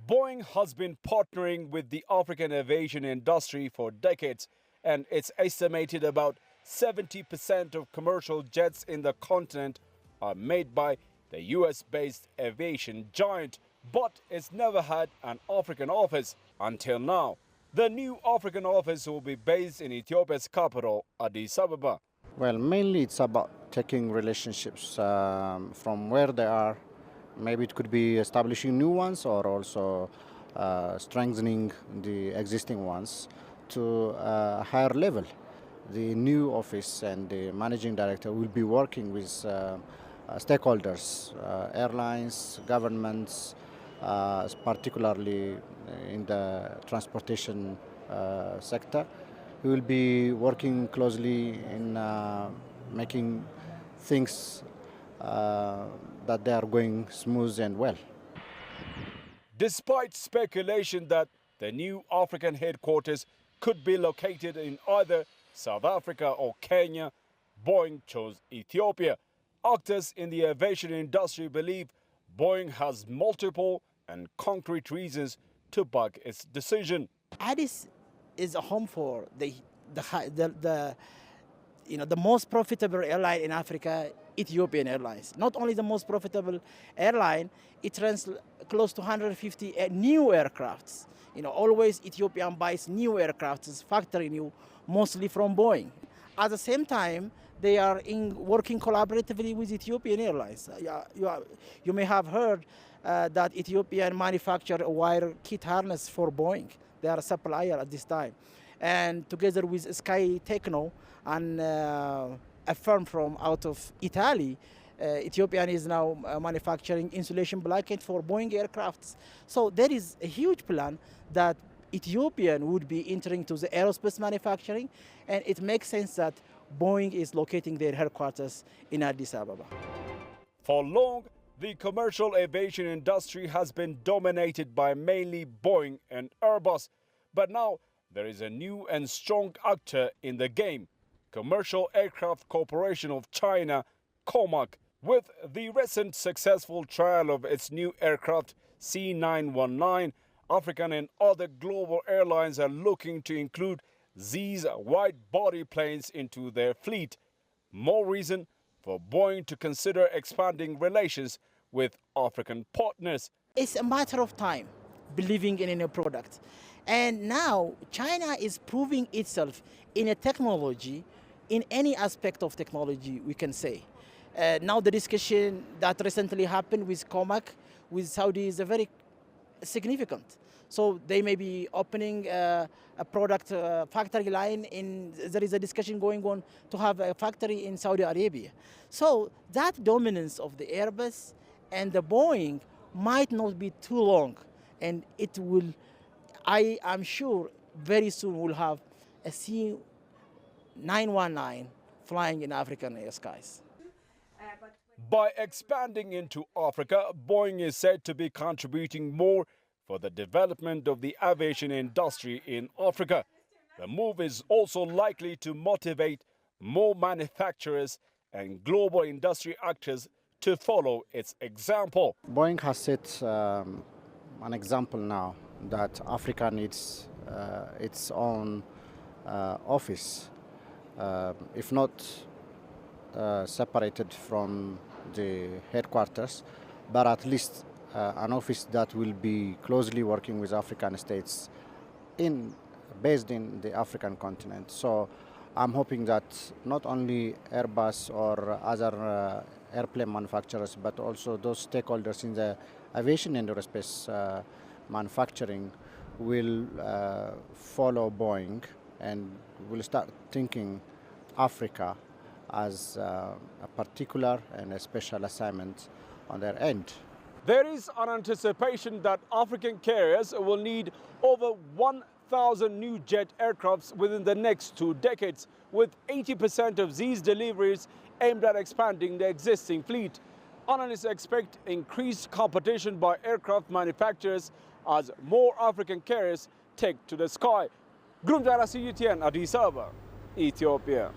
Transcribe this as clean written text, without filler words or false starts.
Boeing has been partnering with the African aviation industry for decades, and it's estimated about 70% of commercial jets in the continent are made by the US-based aviation giant, but it's never had an African office until now. The new African office will be based in Ethiopia's capital, Addis Ababa. Well, mainly it's about taking relationships from where they are. Maybe it could be establishing new ones or also strengthening the existing ones to a higher level. The new office and the managing director will be working with stakeholders, airlines, governments, particularly in the transportation sector. We will be working closely in making things that they are going smooth and well. Despite speculation that the new African headquarters could be located in either South Africa or Kenya, Boeing chose Ethiopia. Actors in the aviation industry believe Boeing has multiple and concrete reasons to back its decision. Addis is a home for the most profitable airline in Africa, Ethiopian Airlines. Not only the most profitable airline, it runs close to 150 new aircrafts. Always Ethiopian buys new aircrafts, factory new, mostly from Boeing. At the same time, they are working collaboratively with Ethiopian Airlines. You may have heard that Ethiopian manufacture a wire kit harness for Boeing. They are a supplier at this time. And together with Sky Techno and a firm from out of Italy, Ethiopian is now manufacturing insulation blanket for Boeing aircrafts. So there is a huge plan that Ethiopian would be entering to the aerospace manufacturing, and it makes sense that Boeing is locating their headquarters in Addis Ababa. For long, the commercial aviation industry has been dominated by mainly Boeing and Airbus, but now there is a new and strong actor in the game, Commercial Aircraft Corporation of China, COMAC. With the recent successful trial of its new aircraft C919, African and other global airlines are looking to include these wide-body planes into their fleet. More reason for Boeing to consider expanding relations with African partners. It's a matter of time believing in a new product. And now China is proving itself in a technology, in any aspect of technology, we can say. Now the discussion that recently happened with COMAC, with Saudi, is very significant. So they may be opening a product factory line there is a discussion going on to have a factory in Saudi Arabia. So that dominance of the Airbus and the Boeing might not be too long, and it will, I am sure, very soon we'll have a C919 flying in African air skies. By expanding into Africa, Boeing is said to be contributing more for the development of the aviation industry in Africa. The move is also likely to motivate more manufacturers and global industry actors to follow its example. Boeing has set an example now that Africa needs its own office, if not separated from the headquarters, but at least an office that will be closely working with African states based in the African continent. So I'm hoping that not only Airbus or other airplane manufacturers, but also those stakeholders in the aviation and aerospace manufacturing will follow Boeing and will start thinking Africa as a particular and a special assignment on their end. There is an anticipation that African carriers will need over 1,000 new jet aircrafts within the next 2 decades, with 80% of these deliveries aimed at expanding the existing fleet. Analysts expect increased competition by aircraft manufacturers as more African carriers take to the sky. Grumjara CGTN, Addis Ababa, Ethiopia.